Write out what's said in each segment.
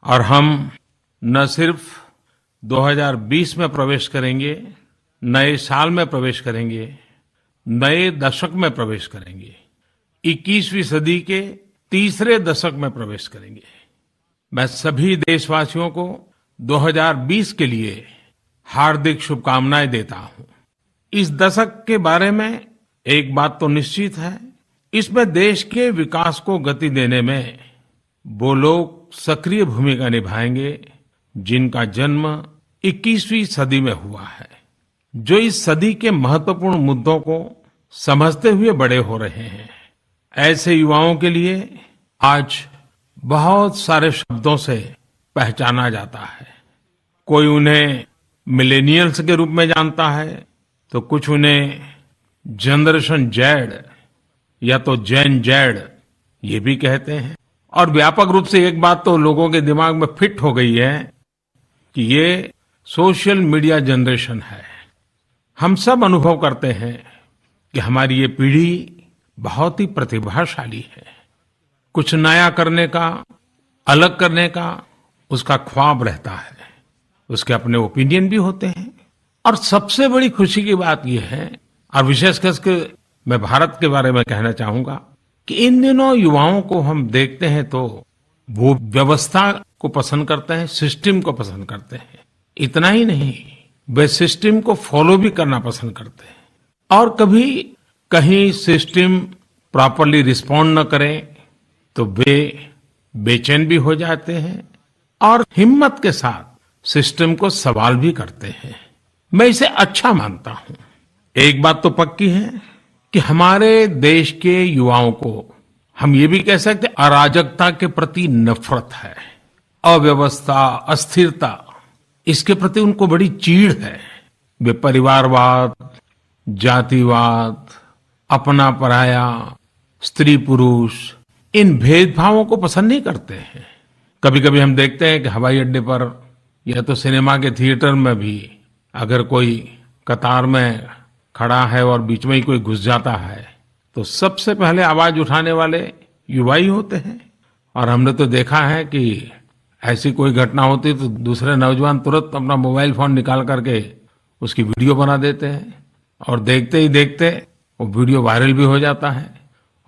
और हम न सिर्फ 2020 में प्रवेश करेंगे, नए साल में प्रवेश करेंगे, नए दशक में प्रवेश करेंगे, 21वीं सदी के तीसरे दशक में प्रवेश करेंगे। मैं सभी देशवासियों को 2020 के लिए हार्दिक शुभकामनाएं देता हूं। इस दशक के बारे में एक बात तो निश्चित है, इसमें देश के विकास को गति देने में वो लोग सक्रिय भूमिका निभाएंगे जिनका जन्म 21वीं सदी में हुआ है, जो इस सदी के महत्वपूर्ण मुद्दों को समझते हुए बड़े हो रहे हैं। ऐसे युवाओं के लिए आज बहुत सारे शब्दों से पहचाना जाता है। कोई उन्हें मिलेनियल्स के रूप में जानता है, तो कुछ उन्हें जनरेशन जेड या तो जेन जेड ये भी कहते हैं। और व्यापक रूप से एक बात तो लोगों के दिमाग में फिट हो गई है कि ये सोशल मीडिया जनरेशन है। हम सब अनुभव करते हैं कि हमारी ये पीढ़ी बहुत ही प्रतिभाशाली है। कुछ नया करने का, अलग करने का उसका ख्वाब रहता है, उसके अपने ओपिनियन भी होते हैं। और सबसे बड़ी खुशी की बात यह है, और विशेषकर के मैं भारत के बारे में कहना चाहूंगा, कि इन दिनों युवाओं को हम देखते हैं तो वो व्यवस्था को पसंद करते हैं, सिस्टम को पसंद करते हैं। इतना ही नहीं, वे सिस्टम को फॉलो भी करना पसंद करते हैं। और कभी कहीं सिस्टम प्रॉपरली रिस्पॉन्ड न करे तो वे बेचैन भी हो जाते हैं और हिम्मत के साथ सिस्टम को सवाल भी करते हैं। मैं इसे अच्छा मानता हूं। एक बात तो पक्की है कि हमारे देश के युवाओं को हम ये भी कह सकते हैं अराजकता के प्रति नफरत है, अव्यवस्था, अस्थिरता, इसके प्रति उनको बड़ी चीड़ है। वे परिवारवाद, जातिवाद, अपना पराया, स्त्री पुरुष, इन भेदभावों को पसंद नहीं करते हैं। कभी कभी हम देखते हैं कि हवाई अड्डे पर या तो सिनेमा के थिएटर में भी अगर कोई कतार में खड़ा है और बीच में ही कोई घुस जाता है तो सबसे पहले आवाज उठाने वाले युवा ही होते हैं। और हमने तो देखा है कि ऐसी कोई घटना होती तो दूसरे नौजवान तुरंत अपना मोबाइल फोन निकाल करके उसकी वीडियो बना देते हैं और देखते ही देखते वो वीडियो वायरल भी हो जाता है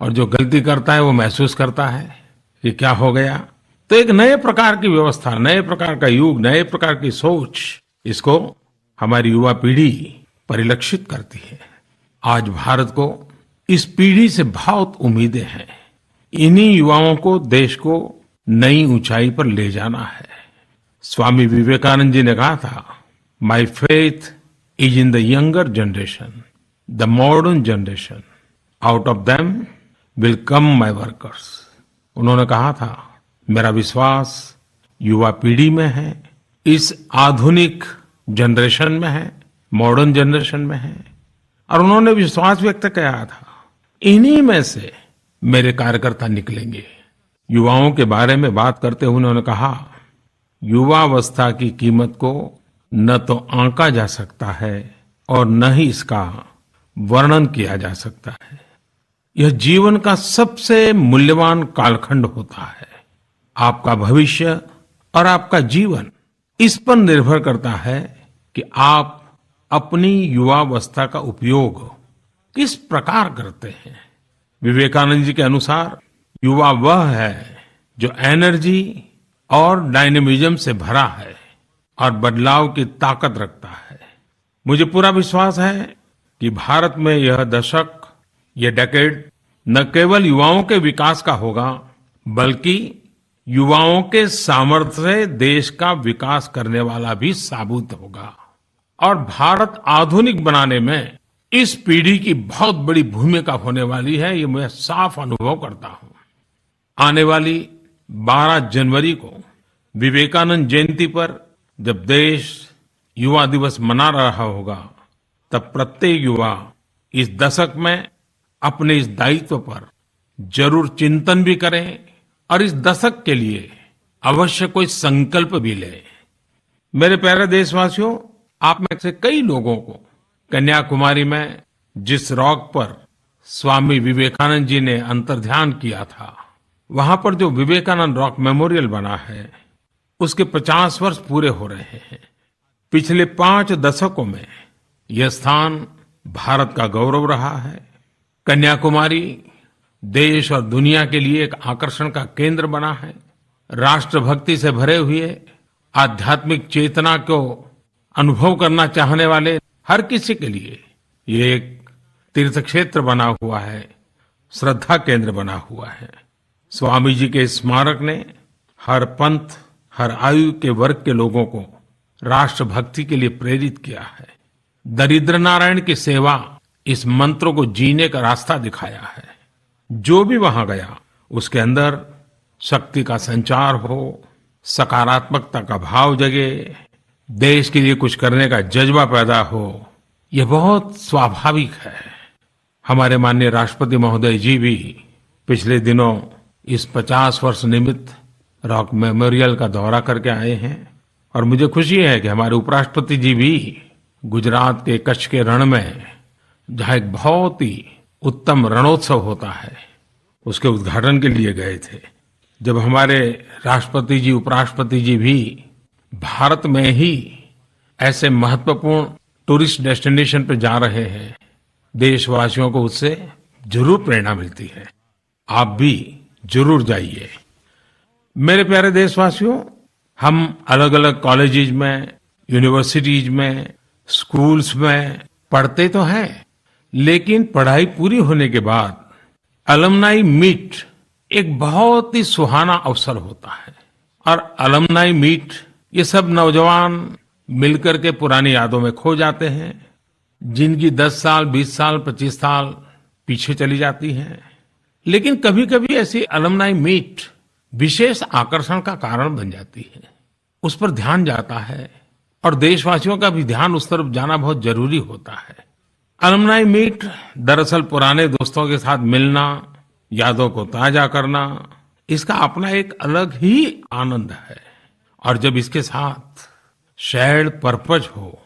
और जो गलती करता है वो महसूस करता है कि क्या हो गया। तो एक नए प्रकार की व्यवस्था, नए प्रकार का युग, नए प्रकार की सोच, इसको हमारी युवा पीढ़ी परिलक्षित करती है। आज भारत को इस पीढ़ी से बहुत उम्मीदें हैं। इन्हीं युवाओं को देश को नई ऊंचाई पर ले जाना है। स्वामी विवेकानंद जी ने कहा था, my faith is in the younger generation, the modern generation, out of them will come my workers. उन्होंने कहा था, मेरा विश्वास युवा पीढ़ी में है, इस आधुनिक जनरेशन में है, मॉडर्न जनरेशन में है। और उन्होंने विश्वास व्यक्त किया था, इन्हीं में से मेरे कार्यकर्ता निकलेंगे। युवाओं के बारे में बात करते हुए उन्होंने कहा, युवावस्था की कीमत को न तो आंका जा सकता है और न ही इसका वर्णन किया जा सकता है। यह जीवन का सबसे मूल्यवान कालखंड होता है। आपका भविष्य और आपका जीवन इस पर निर्भर करता है कि आप अपनी युवावस्था का उपयोग किस प्रकार करते हैं। विवेकानंद जी के अनुसार युवा वह है जो एनर्जी और डायनेमिज्म से भरा है और बदलाव की ताकत रखता है। मुझे पूरा विश्वास है कि भारत में यह दशक, यह डेकेड न केवल युवाओं के विकास का होगा बल्कि युवाओं के सामर्थ्य से देश का विकास करने वाला भी साबित होगा। और भारत आधुनिक बनाने में इस पीढ़ी की बहुत बड़ी भूमिका होने वाली है, ये मैं साफ अनुभव करता हूं। आने वाली 12 जनवरी को विवेकानंद जयंती पर जब देश युवा दिवस मना रहा होगा, तब प्रत्येक युवा इस दशक में अपने इस दायित्व पर जरूर चिंतन भी करें और इस दशक के लिए अवश्य कोई संकल्प भी ले। मेरे प्यारे देशवासियों, आप में से कई लोगों को कन्याकुमारी में जिस रॉक पर स्वामी विवेकानंद जी ने अंतर्ध्यान किया था, वहां पर जो विवेकानंद रॉक मेमोरियल बना है, उसके 50 वर्ष पूरे हो रहे हैं। पिछले 5 दशकों में यह स्थान भारत का गौरव रहा है। कन्याकुमारी देश और दुनिया के लिए एक आकर्षण का केंद्र बना है। राष्ट्रभक्ति से भरे हुए आध्यात्मिक चेतना को अनुभव करना चाहने वाले हर किसी के लिए ये एक तीर्थ क्षेत्र बना हुआ है, श्रद्धा केंद्र बना हुआ है। स्वामी जी के स्मारक ने हर पंथ, हर आयु के वर्ग के लोगों को राष्ट्रभक्ति के लिए प्रेरित किया है। दरिद्र नारायण की सेवा इस मंत्र को जीने का रास्ता दिखाया है। जो भी वहां गया उसके अंदर शक्ति का संचार हो, सकारात्मकता का भाव जगे, देश के लिए कुछ करने का जज्बा पैदा हो, यह बहुत स्वाभाविक है। हमारे माननीय राष्ट्रपति महोदय जी भी पिछले दिनों इस 50 वर्ष निमित्त रॉक मेमोरियल का दौरा करके आए हैं और मुझे खुशी है कि हमारे उपराष्ट्रपति जी भी गुजरात के कच्छ के रण में, जहां एक बहुत ही उत्तम रणोत्सव होता है, उसके उद्घाटन के लिए गए थे। जब हमारे राष्ट्रपति जी, उपराष्ट्रपति जी भी भारत में ही ऐसे महत्वपूर्ण टूरिस्ट डेस्टिनेशन पे जा रहे हैं, देशवासियों को उससे जरूर प्रेरणा मिलती है। आप भी जरूर जाइए। मेरे प्यारे देशवासियों, हम अलग अलग कॉलेजेस में, यूनिवर्सिटीज में, स्कूल्स में पढ़ते तो हैं, लेकिन पढ़ाई पूरी होने के बाद अलुमनी मीट एक बहुत ही सुहाना अवसर होता है। और अलुमनी मीट, ये सब नौजवान मिलकर के पुरानी यादों में खो जाते हैं, जिनकी 10 साल, 20 साल, 25 साल पीछे चली जाती हैं। लेकिन कभी कभी ऐसी अलुमनी मीट विशेष आकर्षण का कारण बन जाती है, उस पर ध्यान जाता है और देशवासियों का भी ध्यान उस तरफ जाना बहुत जरूरी होता है। अलुमनी मीट दरअसल पुराने दोस्तों के साथ मिलना, यादों को ताजा करना, इसका अपना एक अलग ही आनंद है। और जब इसके साथ शेयर्ड पर्पज हो,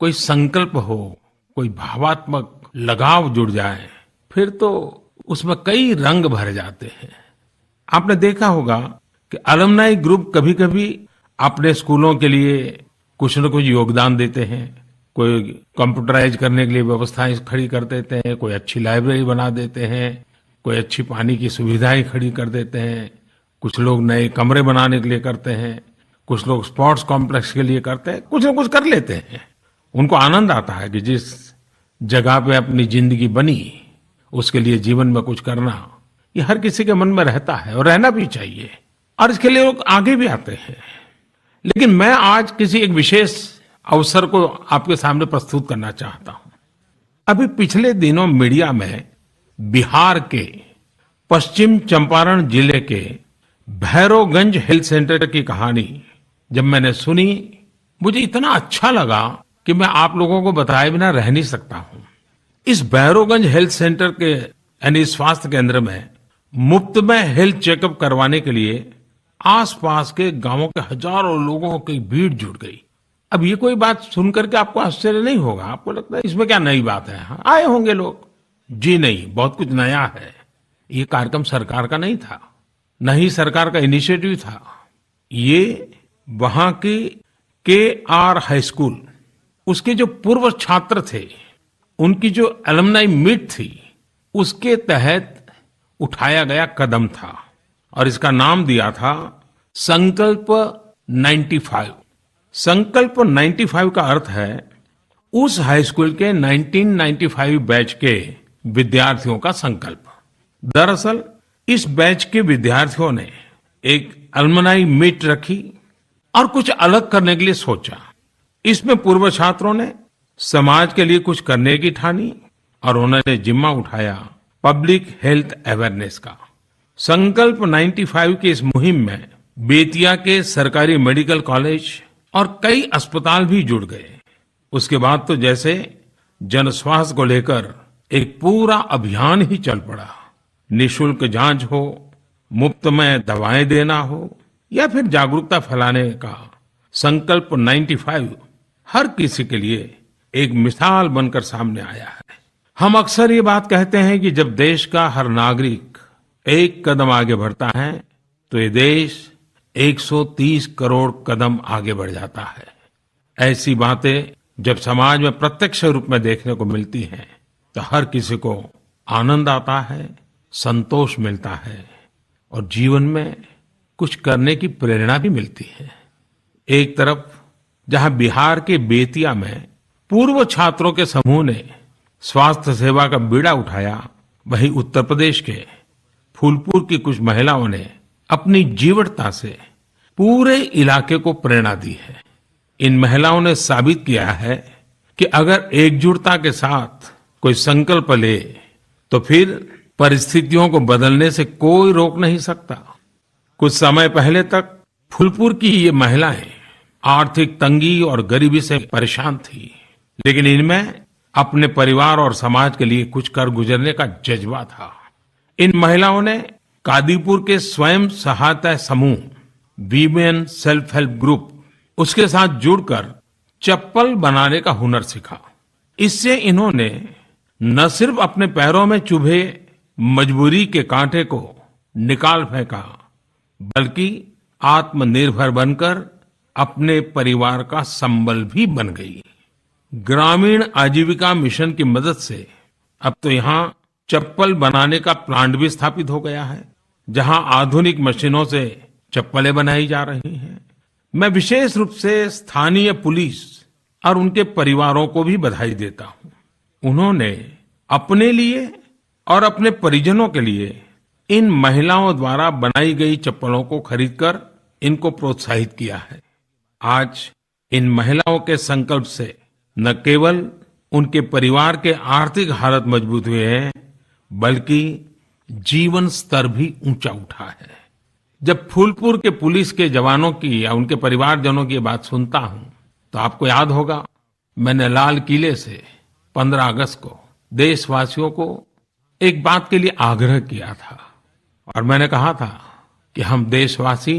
कोई संकल्प हो, कोई भावात्मक लगाव जुड़ जाए, फिर तो उसमें कई रंग भर जाते हैं। आपने देखा होगा कि अलुमनी ग्रुप कभी कभी अपने स्कूलों के लिए कुछ न कुछ योगदान देते हैं। कोई कंप्यूटराइज करने के लिए व्यवस्थाएं खड़ी कर देते हैं, कोई अच्छी लाइब्रेरी बना देते हैं, कोई अच्छी पानी की सुविधाएं खड़ी कर देते हैं, कुछ लोग नए कमरे बनाने के लिए करते हैं, कुछ लोग स्पोर्ट्स कॉम्प्लेक्स के लिए करते हैं, कुछ न कुछ कर लेते हैं। उनको आनंद आता है कि जिस जगह पे अपनी जिंदगी बनी उसके लिए जीवन में कुछ करना, ये हर किसी के मन में रहता है और रहना भी चाहिए, और इसके लिए लोग आगे भी आते हैं। लेकिन मैं आज किसी एक विशेष अवसर को आपके सामने प्रस्तुत करना चाहता हूं। अभी पिछले दिनों मीडिया में बिहार के पश्चिम चंपारण जिले के भैरवगंज हेल्थ सेंटर की कहानी जब मैंने सुनी, मुझे इतना अच्छा लगा कि मैं आप लोगों को बताए बिना रह नहीं सकता हूं। इस भैरवगंज हेल्थ सेंटर के यानी स्वास्थ्य केंद्र में मुफ्त में हेल्थ चेकअप करवाने के लिए आसपास के गांवों के हजारों लोगों की भीड़ जुट गई। अब ये कोई बात सुनकर के आपको आश्चर्य नहीं होगा, आपको लगता है इसमें क्या नई बात है, हाँ, आए होंगे लोग। जी नहीं, बहुत कुछ नया है। ये कार्यक्रम सरकार का नहीं था, न ही सरकार का इनिशिएटिव था। ये वहां की KR हाई स्कूल, उसके जो पूर्व छात्र थे, उनकी जो अलुमनी मीट थी, उसके तहत उठाया गया कदम था और इसका नाम दिया था संकल्प 95। संकल्प 95 का अर्थ है उस हाई स्कूल के 1995 बैच के विद्यार्थियों का संकल्प। दरअसल इस बैच के विद्यार्थियों ने एक अलुमनी मीट रखी और कुछ अलग करने के लिए सोचा। इसमें पूर्व छात्रों ने समाज के लिए कुछ करने की ठानी और उन्होंने जिम्मा उठाया पब्लिक हेल्थ अवेयरनेस का। संकल्प 95 की इस मुहिम में बेतिया के सरकारी मेडिकल कॉलेज और कई अस्पताल भी जुड़ गए। उसके बाद तो जैसे जन स्वास्थ्य को लेकर एक पूरा अभियान ही चल पड़ा। निशुल्क जांच हो, मुफ्त में दवाएं देना हो या फिर जागरूकता फैलाने का, संकल्प 95 हर किसी के लिए एक मिसाल बनकर सामने आया है। हम अक्सर ये बात कहते हैं कि जब देश का हर नागरिक एक कदम आगे बढ़ता है तो ये देश 130 करोड़ कदम आगे बढ़ जाता है। ऐसी बातें जब समाज में प्रत्यक्ष रूप में देखने को मिलती हैं तो हर किसी को आनंद आता है, संतोष मिलता है और जीवन में कुछ करने की प्रेरणा भी मिलती है। एक तरफ जहां बिहार के बेतिया में पूर्व छात्रों के समूह ने स्वास्थ्य सेवा का बीड़ा उठाया, वहीं उत्तर प्रदेश के फूलपुर की कुछ महिलाओं ने अपनी जीवटता से पूरे इलाके को प्रेरणा दी है। इन महिलाओं ने साबित किया है कि अगर एकजुटता के साथ कोई संकल्प ले तो फिर परिस्थितियों को बदलने से कोई रोक नहीं सकता। कुछ समय पहले तक फूलपुर की ये महिलाएं आर्थिक तंगी और गरीबी से परेशान थी, लेकिन इनमें अपने परिवार और समाज के लिए कुछ कर गुजरने का जज्बा था। इन महिलाओं ने कादीपुर के स्वयं सहायता समूह वीमेन सेल्फ हेल्प ग्रुप उसके साथ जुड़कर चप्पल बनाने का हुनर सीखा। इससे इन्होंने न सिर्फ अपने पैरों में चुभे मजबूरी के कांटे को निकाल फेंका, बल्कि आत्मनिर्भर बनकर अपने परिवार का संबल भी बन गई। ग्रामीण आजीविका मिशन की मदद से अब तो यहाँ चप्पल बनाने का प्लांट भी स्थापित हो गया है, जहाँ आधुनिक मशीनों से चप्पलें बनाई जा रही हैं। मैं विशेष रूप से स्थानीय पुलिस और उनके परिवारों को भी बधाई देता हूँ। उन्होंने अपने लिए और अपने परिजनों के लिए इन महिलाओं द्वारा बनाई गई चप्पलों को खरीदकर इनको प्रोत्साहित किया है। आज इन महिलाओं के संकल्प से न केवल उनके परिवार के आर्थिक हालत मजबूत हुए हैं, बल्कि जीवन स्तर भी ऊंचा उठा है। जब फूलपुर के पुलिस के जवानों की या उनके परिवारजनों की बात सुनता हूं तो आपको याद होगा, मैंने लाल किले से 15 अगस्त को देशवासियों को एक बात के लिए आग्रह किया था और मैंने कहा था कि हम देशवासी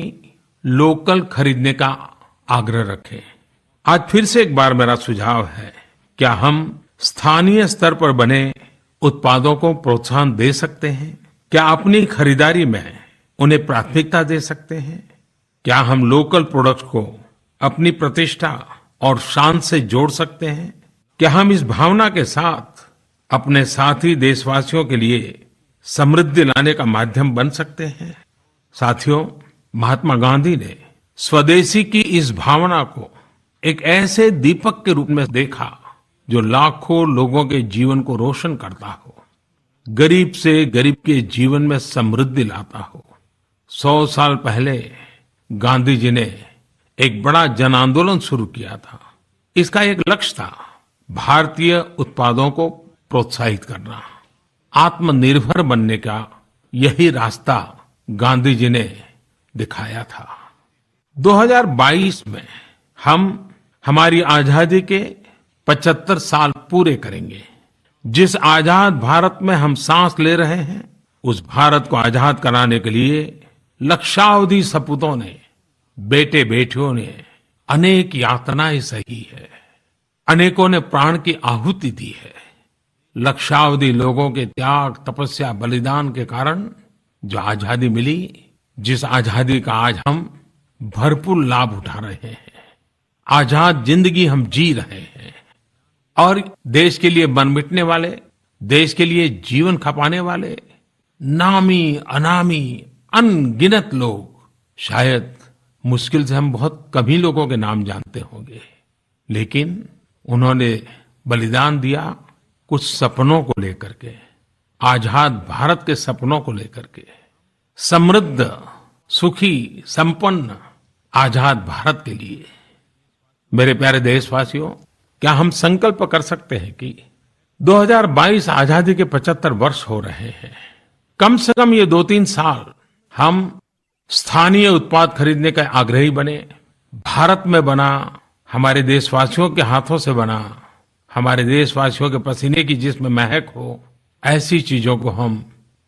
लोकल खरीदने का आग्रह रखें। आज फिर से एक बार मेरा सुझाव है, क्या हम स्थानीय स्तर पर बने उत्पादों को प्रोत्साहन दे सकते हैं? क्या अपनी खरीदारी में उन्हें प्राथमिकता दे सकते हैं? क्या हम लोकल प्रोडक्ट्स को अपनी प्रतिष्ठा और शान से जोड़ सकते हैं? क्या हम इस भावना के साथ अपने साथी देशवासियों के लिए समृद्धि लाने का माध्यम बन सकते हैं? साथियों, महात्मा गांधी ने स्वदेशी की इस भावना को एक ऐसे दीपक के रूप में देखा जो लाखों लोगों के जीवन को रोशन करता हो, गरीब से गरीब के जीवन में समृद्धि लाता हो। 100 साल पहले गांधी जी ने एक बड़ा जन आंदोलन शुरू किया था। इसका एक लक्ष्य था भारतीय उत्पादों को प्रोत्साहित करना, आत्मनिर्भर बनने का यही रास्ता गांधी जी ने दिखाया था। 2022 में हम हमारी आजादी के 75 साल पूरे करेंगे। जिस आजाद भारत में हम सांस ले रहे हैं, उस भारत को आजाद कराने के लिए लक्षावधि सपूतों ने, बेटे बेटियों ने अनेक यातनाएं सही है, अनेकों ने प्राण की आहुति दी है। लक्षावधि लोगों के त्याग, तपस्या, बलिदान के कारण जो आजादी मिली, जिस आजादी का आज हम भरपूर लाभ उठा रहे हैं, आजाद जिंदगी हम जी रहे हैं, और देश के लिए मर मिटने वाले, देश के लिए जीवन खपाने वाले नामी अनामी अनगिनत लोग, शायद मुश्किल से हम बहुत कम ही लोगों के नाम जानते होंगे, लेकिन उन्होंने बलिदान दिया कुछ सपनों को लेकर के, आजाद भारत के सपनों को लेकर के, समृद्ध, सुखी, संपन्न आजाद भारत के लिए। मेरे प्यारे देशवासियों, क्या हम संकल्प कर सकते हैं कि 2022 आजादी के 75 वर्ष हो रहे हैं, कम से कम ये 2-3 साल हम स्थानीय उत्पाद खरीदने का आग्रही बने, भारत में बना, हमारे देशवासियों के हाथों से बना, हमारे देशवासियों के पसीने की जिसमें महक हो, ऐसी चीजों को हम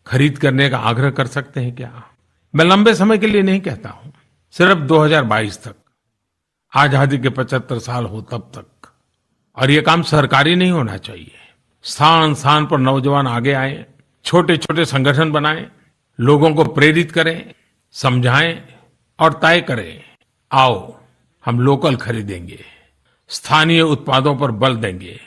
खरीद करने का आग्रह कर सकते हैं क्या? मैं लंबे समय के लिए नहीं कहता हूं, सिर्फ 2022 तक, आजादी के 75 साल हो तब तक। और ये काम सरकारी नहीं होना चाहिए। स्थान स्थान पर नौजवान आगे आए, छोटे छोटे संगठन बनाएं, लोगों को प्रेरित करें, समझाएं, और तय करें, आओ हम लोकल खरीदेंगे, स्थानीय उत्पादों पर बल देंगे,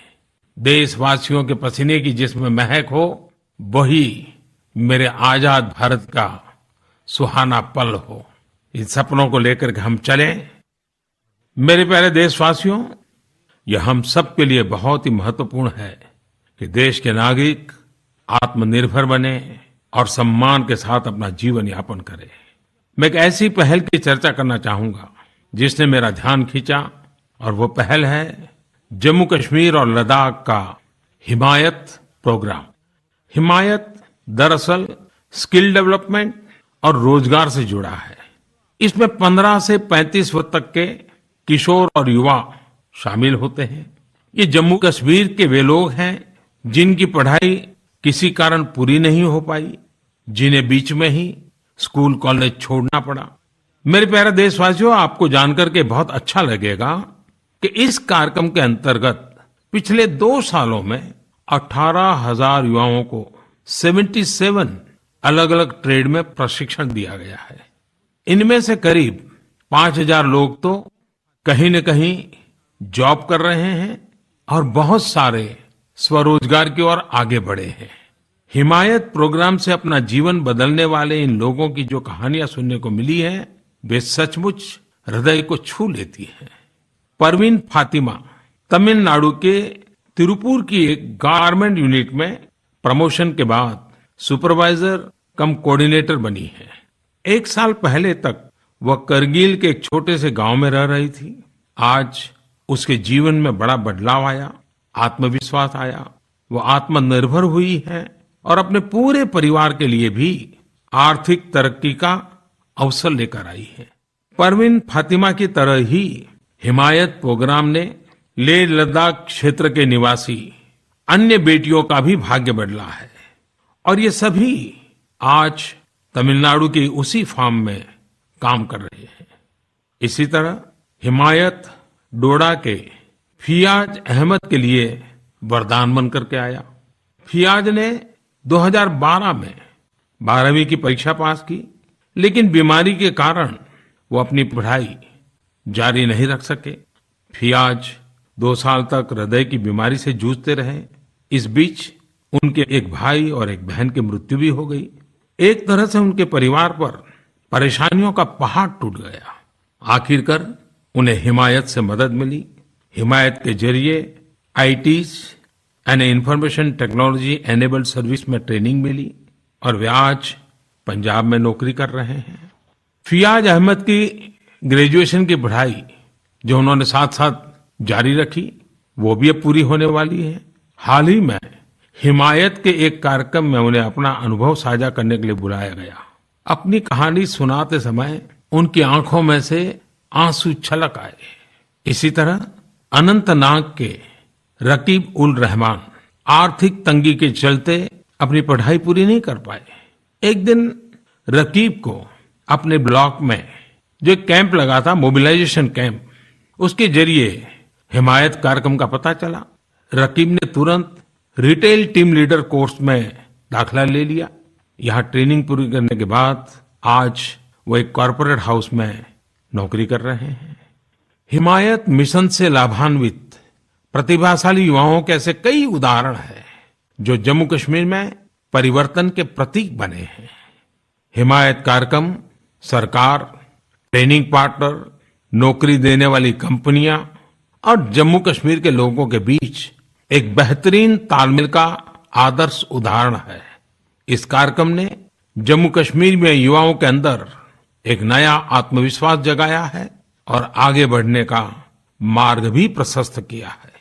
देशवासियों के पसीने की जिसमें महक हो वही मेरे आजाद भारत का सुहाना पल हो। इन सपनों को लेकर के हम चलें। मेरे प्यारे देशवासियों, यह हम सब के लिए बहुत ही महत्वपूर्ण है कि देश के नागरिक आत्मनिर्भर बने और सम्मान के साथ अपना जीवन यापन करें। मैं एक ऐसी पहल की चर्चा करना चाहूंगा जिसने मेरा ध्यान खींचा, और वो पहल है जम्मू कश्मीर और लद्दाख का हिमायत प्रोग्राम। हिमायत दरअसल स्किल डेवलपमेंट और रोजगार से जुड़ा है। इसमें 15 से 35 वर्ष तक के किशोर और युवा शामिल होते हैं। ये जम्मू कश्मीर के वे लोग हैं जिनकी पढ़ाई किसी कारण पूरी नहीं हो पाई, जिन्हें बीच में ही स्कूल कॉलेज छोड़ना पड़ा। मेरे प्यारे देशवासियों, आपको जानकर के बहुत अच्छा लगेगा कि इस कार्यक्रम के अंतर्गत पिछले 2 सालों में 18,000 युवाओं को 77 अलग अलग ट्रेड में प्रशिक्षण दिया गया है। इनमें से करीब 5,000 लोग तो कहीं न कहीं जॉब कर रहे हैं और बहुत सारे स्वरोजगार की ओर आगे बढ़े हैं। हिमायत प्रोग्राम से अपना जीवन बदलने वाले इन लोगों की जो कहानियां सुनने को मिली है, वे सचमुच हृदय को छू लेती हैं। परवीन फातिमा तमिलनाडु के तिरुपुर की एक गारमेंट यूनिट में प्रमोशन के बाद सुपरवाइजर कम कोऑर्डिनेटर बनी है। 1 साल पहले तक वह करगिल के एक छोटे से गांव में रह रही थी। आज उसके जीवन में बड़ा बदलाव आया, आत्मविश्वास आया, वो आत्मनिर्भर हुई है और अपने पूरे परिवार के लिए भी आर्थिक तरक्की का अवसर लेकर आई है। परवीन फातिमा की तरह ही हिमायत प्रोग्राम ने लेह लद्दाख क्षेत्र के निवासी अन्य बेटियों का भी भाग्य बदला है और ये सभी आज तमिलनाडु के उसी फार्म में काम कर रहे हैं। इसी तरह हिमायत डोडा के फियाज अहमद के लिए वरदान बन करके आया। फियाज ने 2012 में 12वीं की परीक्षा पास की, लेकिन बीमारी के कारण वो अपनी पढ़ाई जारी नहीं रख सके। फियाज 2 साल तक हृदय की बीमारी से जूझते रहे। इस बीच उनके एक भाई और एक बहन की मृत्यु भी हो गई। एक तरह से उनके परिवार पर परेशानियों का पहाड़ टूट गया। आखिरकार उन्हें हिमायत से मदद मिली। हिमायत के जरिए आईटीज यानी इंफॉर्मेशन टेक्नोलॉजी एनेबल्ड सर्विस में ट्रेनिंग मिली और वे आज पंजाब में नौकरी कर रहे हैं। फियाज अहमद की ग्रेजुएशन की पढ़ाई जो उन्होंने साथ साथ जारी रखी, वो भी अब पूरी होने वाली है। हाल ही में हिमायत के एक कार्यक्रम में उन्हें अपना अनुभव साझा करने के लिए बुलाया गया। अपनी कहानी सुनाते समय उनकी आंखों में से आंसू छलक आए। इसी तरह अनंतनाग के रकीब उल रहमान आर्थिक तंगी के चलते अपनी पढ़ाई पूरी नहीं कर पाए। एक दिन रकीब को अपने ब्लॉक में जो एक कैंप लगा था, मोबिलाइजेशन कैंप, उसके जरिए हिमायत कार्यक्रम का पता चला। रकीब ने तुरंत रिटेल टीम लीडर कोर्स में दाखिला ले लिया। यहाँ ट्रेनिंग पूरी करने के बाद आज वो एक कॉरपोरेट हाउस में नौकरी कर रहे हैं। हिमायत मिशन से लाभान्वित प्रतिभाशाली युवाओं के ऐसे कई उदाहरण हैं जो जम्मू कश्मीर में परिवर्तन के प्रतीक बने हैं। हिमायत कार्यक्रम सरकार, ट्रेनिंग पार्टनर, नौकरी देने वाली कंपनियां और जम्मू कश्मीर के लोगों के बीच एक बेहतरीन तालमेल का आदर्श उदाहरण है। इस कार्यक्रम ने जम्मू कश्मीर में युवाओं के अंदर एक नया आत्मविश्वास जगाया है और आगे बढ़ने का मार्ग भी प्रशस्त किया है।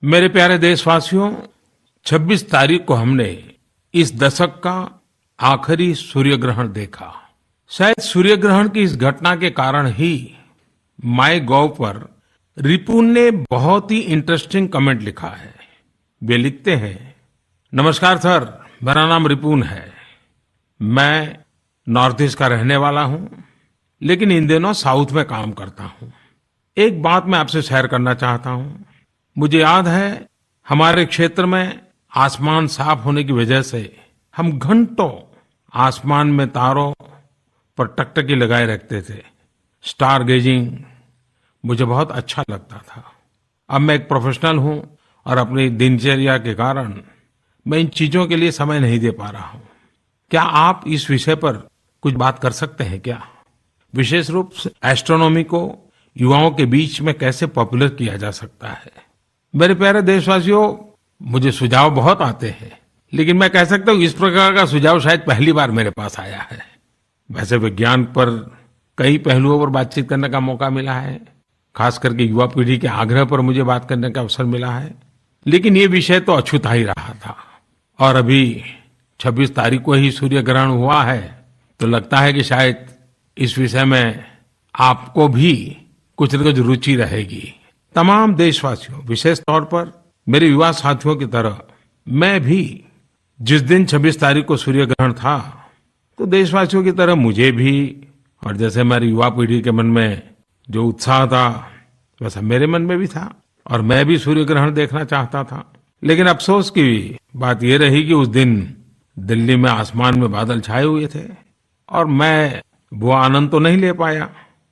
मेरे प्यारे देशवासियों, 26 तारीख को हमने इस दशक का आखिरी सूर्य ग्रहण देखा। शायद सूर्य ग्रहण की इस घटना के कारण ही माईगोव पर रिपुन ने बहुत ही इंटरेस्टिंग कमेंट लिखा है। वे लिखते हैं, नमस्कार सर, मेरा नाम रिपुन है। मैं नॉर्थ ईस्ट का रहने वाला हूं, लेकिन इन दिनों साउथ में काम करता हूं। एक बात मैं आपसे शेयर करना चाहता हूं। मुझे याद है हमारे क्षेत्र में आसमान साफ होने की वजह से हम घंटों आसमान में तारों पर टकटकी लगाए रखते थे। स्टार गेजिंग मुझे बहुत अच्छा लगता था। अब मैं एक प्रोफेशनल हूँ और अपनी दिनचर्या के कारण मैं इन चीजों के लिए समय नहीं दे पा रहा हूँ। क्या आप इस विषय पर कुछ बात कर सकते हैं क्या? विशेष रूप से एस्ट्रोनॉमी को युवाओं के बीच में कैसे पॉपुलर किया जा सकता है? मेरे प्यारे देशवासियों, मुझे सुझाव बहुत आते हैं, लेकिन मैं कह सकता हूँ इस प्रकार का सुझाव शायद पहली बार मेरे पास आया है। वैसे विज्ञान पर कई पहलुओं पर बातचीत करने का मौका मिला है, खास करके युवा पीढ़ी के आग्रह पर मुझे बात करने का अवसर मिला है, लेकिन ये विषय तो अछूता ही रहा था। और अभी 26 तारीख को ही सूर्य ग्रहण हुआ है, तो लगता है कि शायद इस विषय में आपको भी कुछ न कुछ रुचि रहेगी। तमाम देशवासियों, विशेष तौर पर मेरे युवा साथियों की तरह मैं भी जिस दिन 26 तारीख को सूर्य ग्रहण था, तो देशवासियों की तरह मुझे भी, और जैसे हमारी युवा पीढ़ी के मन में जो उत्साह था वैसा मेरे मन में भी था, और मैं भी सूर्य ग्रहण देखना चाहता था। लेकिन अफसोस की बात यह रही कि उस दिन दिल्ली में आसमान में बादल छाए हुए थे और मैं वो आनंद तो नहीं ले पाया।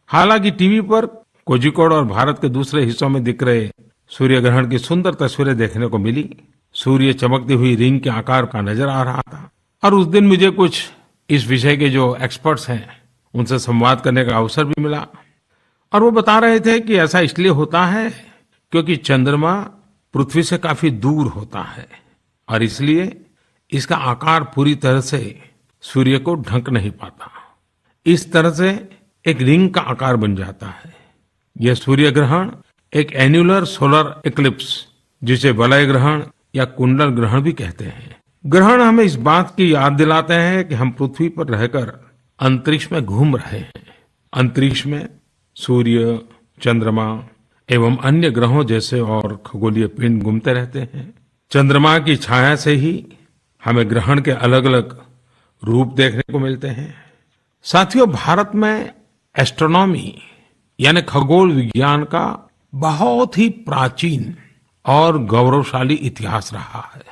हालांकि टीवी पर कोझिकोड और भारत के दूसरे हिस्सों में दिख रहे सूर्य ग्रहण की सुंदर तस्वीरें देखने को मिली। सूर्य चमकती हुई रिंग के आकार का नजर आ रहा था, और उस दिन मुझे कुछ इस विषय के जो एक्सपर्ट्स हैं उनसे संवाद करने का अवसर भी मिला, और वो बता रहे थे कि ऐसा इसलिए होता है क्योंकि चंद्रमा पृथ्वी से काफी दूर होता है और इसलिए इसका आकार पूरी तरह से सूर्य को ढक नहीं पाता। इस तरह से एक रिंग का आकार बन जाता है। यह सूर्य ग्रहण एक एन्युलर सोलर इक्लिप्स, जिसे वलय ग्रहण या कुंडल ग्रहण भी कहते हैं। ग्रहण हमें इस बात की याद दिलाते हैं कि हम पृथ्वी पर रहकर अंतरिक्ष में घूम रहे हैं। अंतरिक्ष में सूर्य, चंद्रमा एवं अन्य ग्रहों जैसे और खगोलीय पिंड घूमते रहते हैं। चंद्रमा की छाया से ही हमें ग्रहण के अलग अलग रूप देखने को मिलते हैं। साथियों, भारत में एस्ट्रोनॉमी यानी खगोल विज्ञान का बहुत ही प्राचीन और गौरवशाली इतिहास रहा है।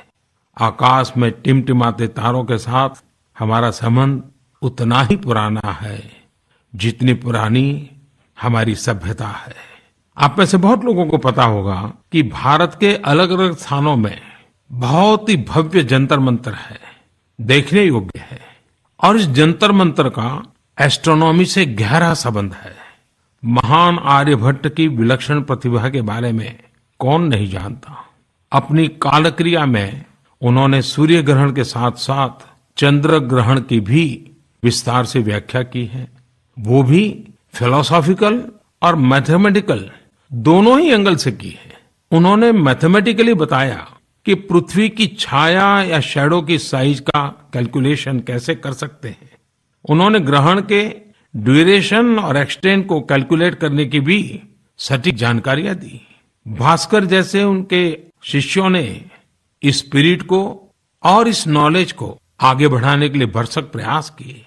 आकाश में टिमटिमाते तारों के साथ हमारा संबंध उतना ही पुराना है जितनी पुरानी हमारी सभ्यता है। आप में से बहुत लोगों को पता होगा कि भारत के अलग अलग स्थानों में बहुत ही भव्य जंतर मंतर है, देखने योग्य है, और इस जंतर मंतर का एस्ट्रोनॉमी से गहरा संबंध है। महान आर्यभट्ट की विलक्षण प्रतिभा के बारे में कौन नहीं जानता। अपनी कालक्रिया में उन्होंने सूर्य ग्रहण के साथ साथ चंद्र ग्रहण की भी विस्तार से व्याख्या की है, वो भी फिलोसॉफिकल और मैथमेटिकल दोनों ही एंगल से की है। उन्होंने मैथमेटिकली बताया कि पृथ्वी की छाया या शैडो की साइज का कैलकुलेशन कैसे कर सकते हैं। उन्होंने ग्रहण के ड्यूरेशन और एक्सटेंट को कैलकुलेट करने की भी सटीक जानकारियां दी। भास्कर जैसे उनके शिष्यों ने इस स्पिरिट को और इस नॉलेज को आगे बढ़ाने के लिए भरसक प्रयास किए।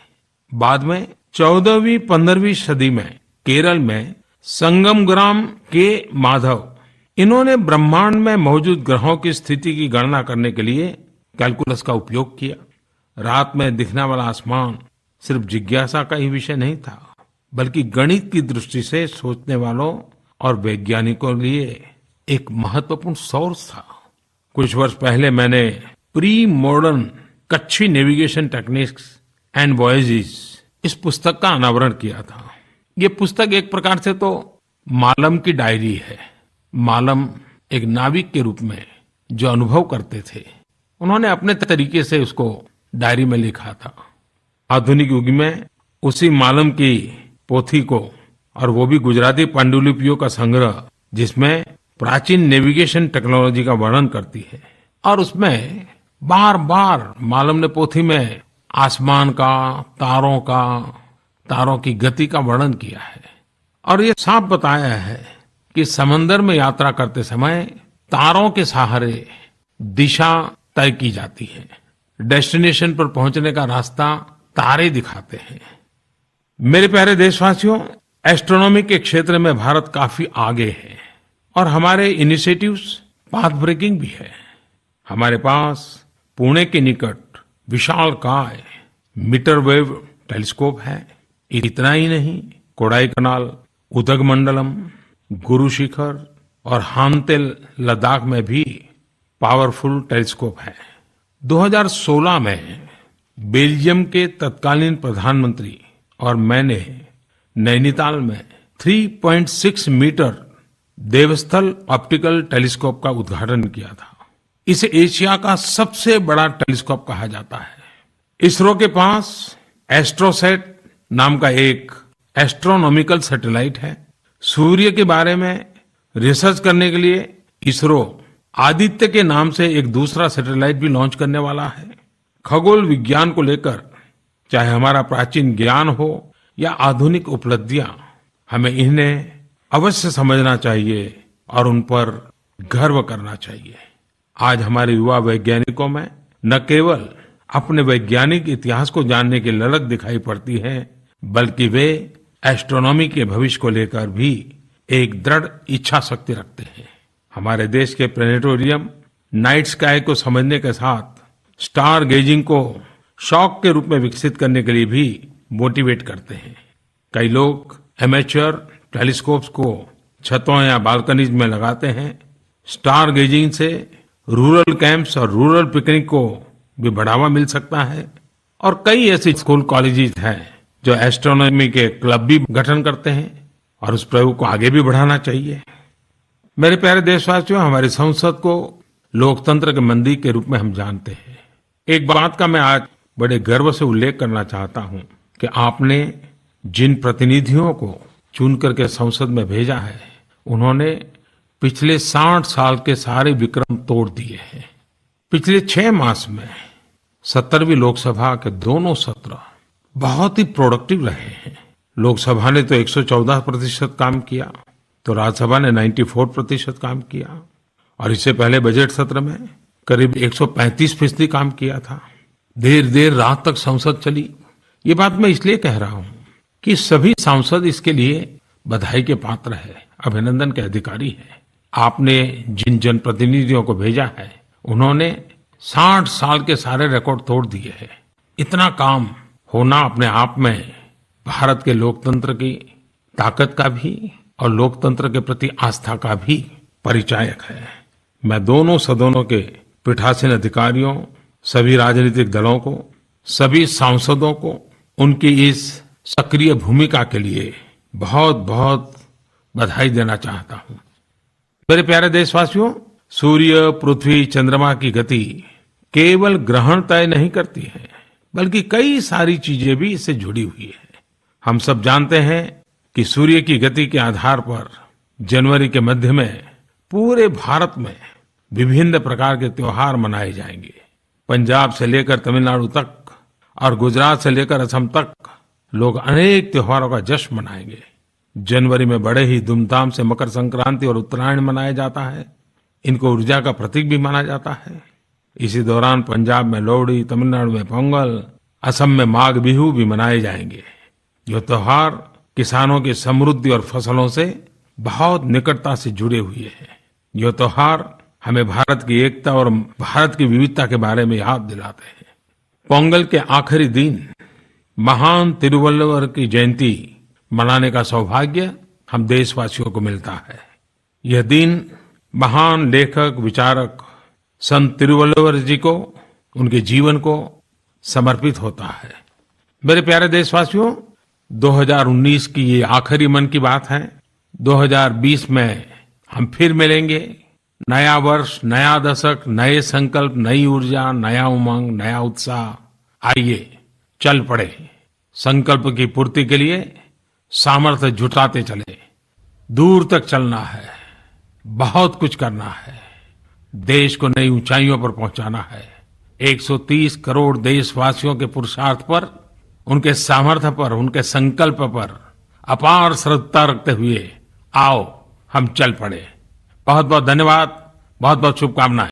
बाद में 14वीं 15वीं सदी में केरल में संगमग्राम के माधव, इन्होंने ब्रह्मांड में मौजूद ग्रहों की स्थिति की गणना करने के लिए कैलकुलस का उपयोग किया। रात में दिखने वाला आसमान सिर्फ जिज्ञासा का ही विषय नहीं था, बल्कि गणित की दृष्टि से सोचने वालों और वैज्ञानिकों के लिए एक महत्वपूर्ण सोर्स था। कुछ वर्ष पहले मैंने pre modern Kutchi navigation techniques and voyages इस पुस्तक का अनावरण किया था। ये पुस्तक एक प्रकार से तो मालम की डायरी है। मालम एक नाविक के रूप में जो अनुभव करते थे, उन्होंने अपने तरीके से उसको डायरी में लिखा था। आधुनिक युग में उसी मालम की पोथी को, और वो भी गुजराती पांडुलिपियों का संग्रह, जिसमें प्राचीन नेविगेशन टेक्नोलॉजी का वर्णन करती है, और उसमें बार बार मालम ने पोथी में आसमान का, तारों की गति का वर्णन किया है, और ये साफ बताया है कि समंदर में यात्रा करते समय तारों के सहारे दिशा तय की जाती है। डेस्टिनेशन पर पहुंचने का रास्ता तारे दिखाते हैं। मेरे प्यारे देशवासियों, एस्ट्रोनॉमी के क्षेत्र में भारत काफी आगे है और हमारे इनिशिएटिव्स पाथ ब्रेकिंग भी है। हमारे पास पुणे के निकट विशालकाय मीटर वेव टेलीस्कोप है। इतना ही नहीं, कोडाईकनाल, उदगमंडलम, गुरु शिखर और हानतेल लद्दाख में भी पावरफुल टेलीस्कोप है। 2016 में बेल्जियम के तत्कालीन प्रधानमंत्री और मैंने नैनीताल में 3.6 मीटर देवस्थल ऑप्टिकल टेलीस्कोप का उद्घाटन किया था। इसे एशिया का सबसे बड़ा टेलीस्कोप कहा जाता है। इसरो के पास एस्ट्रोसैट नाम का एक एस्ट्रोनॉमिकल सैटेलाइट है। सूर्य के बारे में रिसर्च करने के लिए इसरो आदित्य के नाम से एक दूसरा सैटेलाइट भी लॉन्च करने वाला है। खगोल विज्ञान को लेकर चाहे हमारा प्राचीन ज्ञान हो या आधुनिक उपलब्धियां, हमें इन्हें अवश्य समझना चाहिए और उन पर गर्व करना चाहिए। आज हमारे युवा वैज्ञानिकों में न केवल अपने वैज्ञानिक इतिहास को जानने की ललक दिखाई पड़ती है, बल्कि वे एस्ट्रोनॉमी के भविष्य को लेकर भी एक दृढ़ इच्छा शक्ति रखते हैं। हमारे देश के प्लेनेटोरियम नाइट स्काई को समझने के साथ स्टार गेजिंग को शौक के रूप में विकसित करने के लिए भी मोटिवेट करते हैं। कई लोग एमेच्योर टेलीस्कोप्स को छतों या बालकनीज में लगाते हैं। स्टार गेजिंग से रूरल कैंप्स और रूरल पिकनिक को भी बढ़ावा मिल सकता है। और कई ऐसे स्कूल कॉलेजेस हैं जो एस्ट्रोनॉमी के क्लब भी गठन करते हैं और उस प्रयोग को आगे भी बढ़ाना चाहिए। मेरे प्यारे देशवासियों, हमारी संसद को लोकतंत्र के मंदिर के रूप में हम जानते हैं। एक बात का मैं आज बड़े गर्व से उल्लेख करना चाहता हूं कि आपने जिन प्रतिनिधियों को चुन करके संसद में भेजा है, उन्होंने पिछले 60 साल के सारे विक्रम तोड़ दिए हैं। पिछले 6 मास में 17वीं लोकसभा के दोनों सत्र बहुत ही प्रोडक्टिव रहे हैं। लोकसभा ने तो 114% काम किया, तो राज्यसभा ने 94% काम किया और इससे पहले बजट सत्र में करीब 135% काम किया था। देर देर रात तक संसद चली। ये बात मैं इसलिए कह रहा हूं कि सभी सांसद इसके लिए बधाई के पात्र है, अभिनंदन के अधिकारी है। आपने जिन जनप्रतिनिधियों को भेजा है, उन्होंने 60 साल के सारे रिकॉर्ड तोड़ दिए हैं। इतना काम होना अपने आप में भारत के लोकतंत्र की ताकत का भी और लोकतंत्र के प्रति आस्था का भी परिचायक है। मैं दोनों सदनों के पीठासीन अधिकारियों, सभी राजनीतिक दलों को, सभी सांसदों को उनकी इस सक्रिय भूमिका के लिए बहुत बहुत बधाई देना चाहता हूं। मेरे प्यारे देशवासियों, सूर्य, पृथ्वी, चंद्रमा की गति केवल ग्रहण तय नहीं करती है, बल्कि कई सारी चीजें भी इससे जुड़ी हुई है। हम सब जानते हैं कि सूर्य की गति के आधार पर जनवरी के मध्य में पूरे भारत में विभिन्न प्रकार के त्योहार मनाए जाएंगे। पंजाब से लेकर तमिलनाडु तक और गुजरात से लेकर असम तक लोग अनेक त्योहारों का जश्न मनाएंगे। जनवरी में बड़े ही धूमधाम से मकर संक्रांति और उत्तरायण मनाया जाता है। इनको ऊर्जा का प्रतीक भी माना जाता है। इसी दौरान पंजाब में लोहड़ी, तमिलनाडु में पोंगल, असम में माघ बिहू भी मनाए जाएंगे। ये त्योहार किसानों की समृद्धि और फसलों से बहुत निकटता से जुड़े हुए हैं। ये त्योहार हमें भारत की एकता और भारत की विविधता के बारे में याद दिलाते हैं। पोंगल के आखिरी दिन महान तिरुवल्लुवर की जयंती मनाने का सौभाग्य हम देशवासियों को मिलता है। यह दिन महान लेखक, विचारक संत तिरुवल्लुवर जी को, उनके जीवन को समर्पित होता है। मेरे प्यारे देशवासियों, 2019 की ये आखिरी मन की बात है। 2020 में हम फिर मिलेंगे। नया वर्ष, नया दशक, नए संकल्प, नई ऊर्जा, नया उमंग, नया उत्साह। आइए चल पड़े। संकल्प की पूर्ति के लिए सामर्थ्य जुटाते चले। दूर तक चलना है, बहुत कुछ करना है, देश को नई ऊंचाइयों पर पहुंचाना है। 130 करोड़ देशवासियों के पुरुषार्थ पर, उनके सामर्थ्य पर, उनके संकल्प पर अपार श्रद्धा रखते हुए आओ हम चल पड़े। बहुत बहुत धन्यवाद, बहुत बहुत शुभकामनाएं।